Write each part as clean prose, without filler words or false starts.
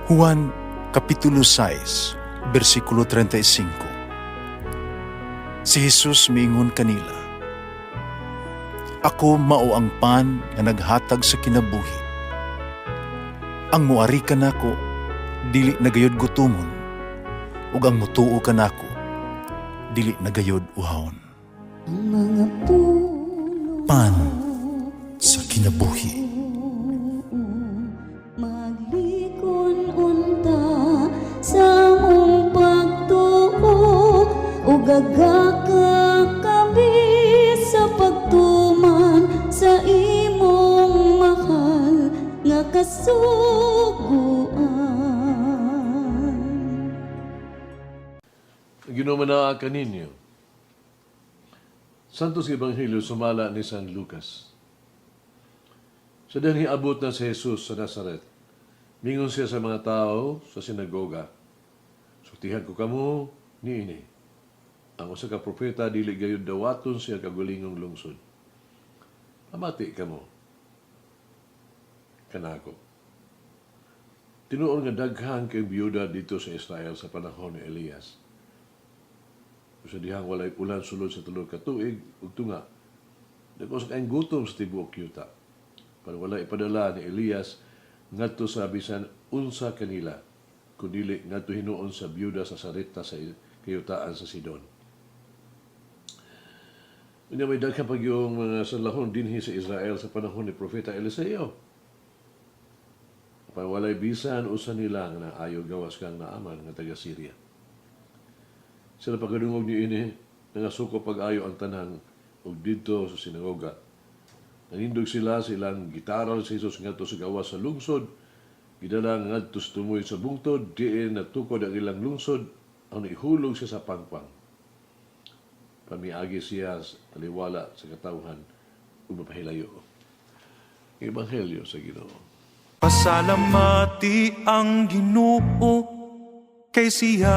Juan Kapitulo 6, versikulo 35. Si Jesus miingon kanila, "Ako mao ang pan nga naghatag sa kinabuhi. Ang muari kanako dili nagayod gutomon, ug ang mutuo kanako dili nagayod uhawon." Ang mga puno Pan sa kinabuhi. maglikon unta sa mong pagtuo ug gagaka kami sa pagtuman sa imong mahal nga kasuguan. Ginumanaa kaninyo. Santos Ebanghelyo sumala ni San Lucas. Sa dinhi abot na si Jesus sa Nazaret, mingon siya sa mga tao sa sinagoga, "Suktihan ko kamo niini. Ang usa ka propeta dili gayud dawaton siya kagulingong lungsod. Amati kamo kanako." Tinuon nga daghan kay biyuda dito sa Israel sa panahon ni Elias. Sa dihang walay ulan sulod sa tulo ka tuig ug tunga dako sa kaayong gutom sa tibuok yuta. Pero wala ipadala ni Elias ngadto sa bisan unsa kanila kundi ngadto hinuon sa biyuda sa Sarepta sa kayutaan sa Sidon. Unya may daghang pagyong mga salahon dinhi sa Israel sa panahon ni Propeta Eliseo. Pero walay bisan usa nila nga naayo gawas kang Naaman nga taga Syria. Sila pagkadungog niini nangasuko pag-ayo ang tanan ug didto sa sinagoga. Nanindog sila sa ilang gitara sa Jesus ngadto sa gawas sa lungsod. Gidala ngadto sa tumoy sa bungtod diin natukod ang ilang lungsod ang ihulog siya sa pangpang. Pamiagi siya sa taliwala sa katawhan ug mapahilayo. Ebanghelyo sa Ginoo. Pasalamati ang Ginoo kay siya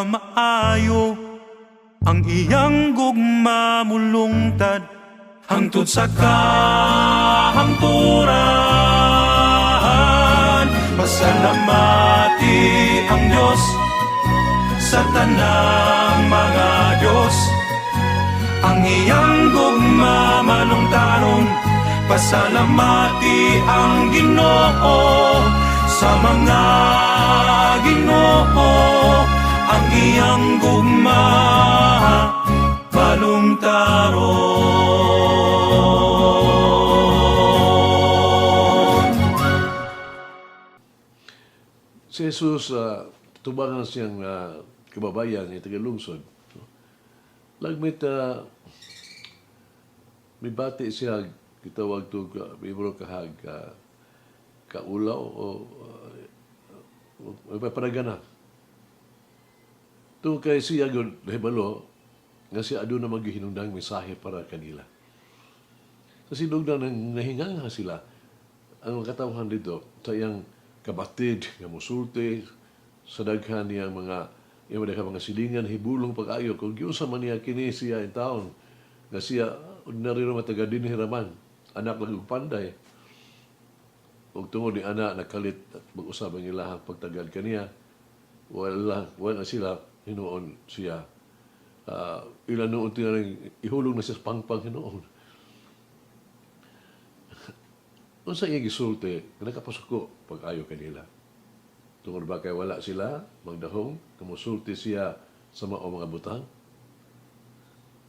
maayo, ang iyang gugma mulungtad hangtod sa kahangturan. Pasalamati ang Diyos sa tanang mga Diyos, ang iyang gugma malungtaron. Pasalamati ang Ginoo sa mga Ginoo, ang iyang gugma malungtaron. Si Jesus, tubangan siyang kababayan ni tagalungsod. Lagmit, may bati siya, kitawag to, may kahag, kaulaw o may paragana. Ito kay siya yun, nahibalo, nga siya adun na maghihinundang mensahe para kanila. Sa sinugdan nang nahinga sila, ang katawhan dito, sa iyang kabatid, nga musulti, sa daghan niyang mga silingan, hibulong pag-ayo, kung giusa man niya kini siya in taon, nga siya, ordinary naman taga dinhiraman, anak lang panday, ug tungod ni ana nakalit at mag-usab ang ilahang pagtagad kaniya, wala sila hinuon siya. Ilan noon tinalang ihulog na siya sa pangpang hinuon. Unsa iya gisulti, nakapasok ko pag-ayo kanila. Tungod ba kay wala sila magdahong, kamusulti siya sa mga butang?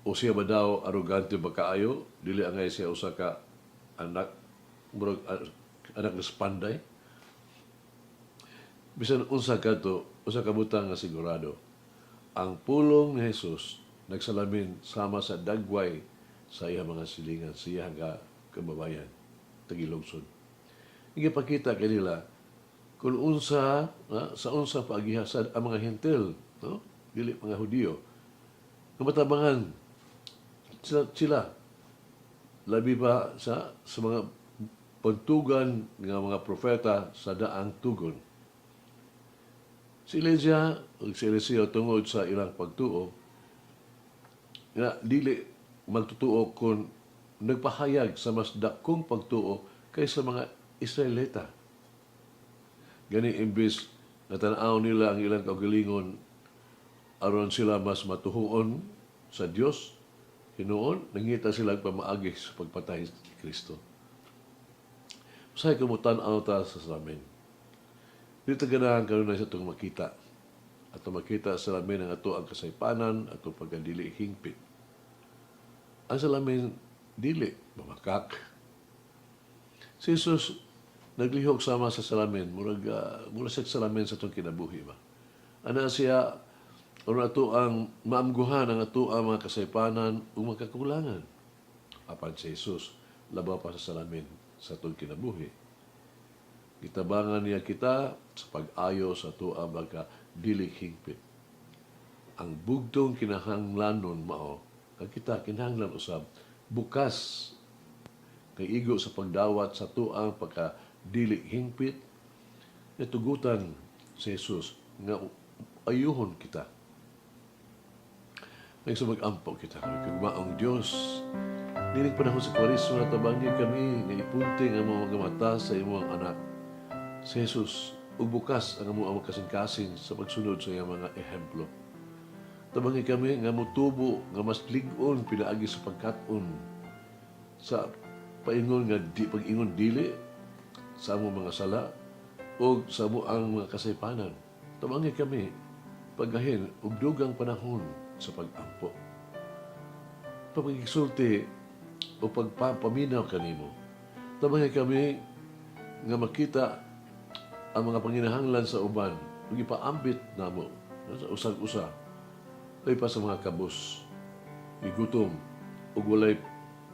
O siya ba daw arogante ba kaayo, dili angay siya usa ka anak anak na panday? Bisan unsa kadto, usa ka butang nga sigurado. Ang pulong ni Jesus nagsalamin sama sa dagway sa iyang mga silingan, sa iyang kababayan, tagilungsod. Igipakita kanila kung unsa, sa unsa paagihasad ang mga Hentil, no? Dili mga Hudiyo. Kamatabangan sila labi pa sa mga pagtugan ng mga propeta sa daang tugon. Si Elijah o si Eliseo tungod sa ilang pagtuo nga dili magtutuo kung nagpahayag sa mas dakong pagtuo kaysa mga Israelita. Gani imbis na tanaw nila ang ilang kaugalingon aron sila mas matuhuon sa Dios, hinuon nangita sila og pamaagi sa pagpatay ni Kristo. Usahay kumutan-aw ta sa salamin. Dito ganahan karon na sa itong makita. At makita sa salamin ang ato ang kasaypanan, ato pagkadili hingpit. Ang salamin, dili, mamakak. Si Jesus, naglihok sama sa salamin, mula sa salamin sa itong kinabuhi ba? Ana siya, ano ato ang maamguhan ang ato ang mga kasaypanan o mga kakulangan. Apan si Jesus, labaw pa sa salamin sa itong kinabuhi. Itabangan niya kita sa pag-ayo sa ato ang mga dili hingpit. Ang bugtong kinahanglanon mao, ang kita kinahanglan usab bukas kay igo sa pagdawat sa tuang pagka-dili hingpit, natugutan si Jesus nga ayuhon kita. May mag-ampo kita. Kung maong Diyos, niling panahon sa Kwarisma na tabangin kami nga ipunting ang mga mata sa imong anak. Si Jesus, ug bukas ang among kasing-kasing sa pagsunod sa iyang mga ehemplo. Tabangin kami nga mutubo, nga mas lig-on pinaagi sa pagkat-on sa paingon nga pag-ingon dili sa among mga sala o sa among mga kasaypanan. Tabangin kami paggahin ug dugang panahon sa pag-ampo. Pagigsulti o pagpapaminaw kanimo. Tabangin kami nga makita ang mga panginahanglan sa uban ug ipaambit namo sa usag-usa ay pa sa mga kabus, igutom ug walay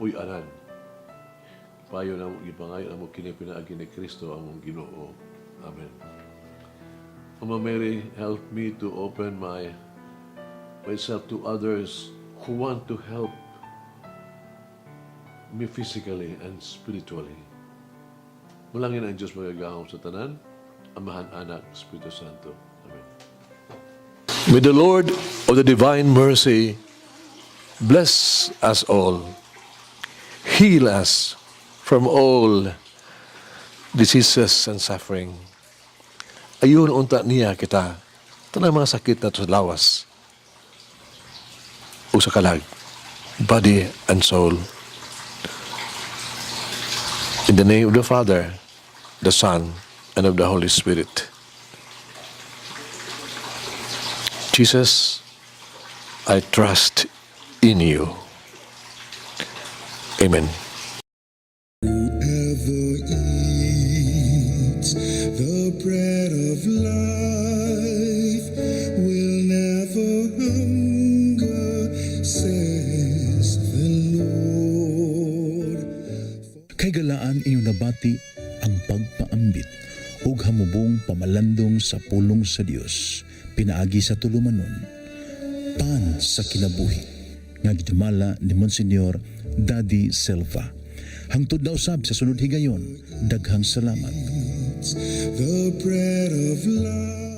puy-anan. Payo na mo gipangayo na mo kini pinaagi ni Kristo ang mong Ginoo. Amen. Mama Mary, help me to open myself to others who want to help me physically and spiritually. Mulangin ang Diyos magagahom sa tanan, Amahan, Anak, Espiritu Santo. Amen. May the Lord of the divine mercy bless us all, heal us from all diseases and suffering. Ayun unta niya kita, tanang mga sakit na sa lawas o sa kalag, body and soul. In the name of the Father, the Son, and of the Holy Spirit. Jesus, I trust in you. Amen. Whoever eats the bread of life will never hunger, says the Lord. Kay galaan inyong nabati ang pagpaambit ug hamubong pamalandong sa pulong sa Dios pinaagi sa tulumanon pan sa kinabuhi nga gidumala ni Monsignor Daddy Silva. Hangtod na usab sa sunod higayon, daghang salamat. The bread of life.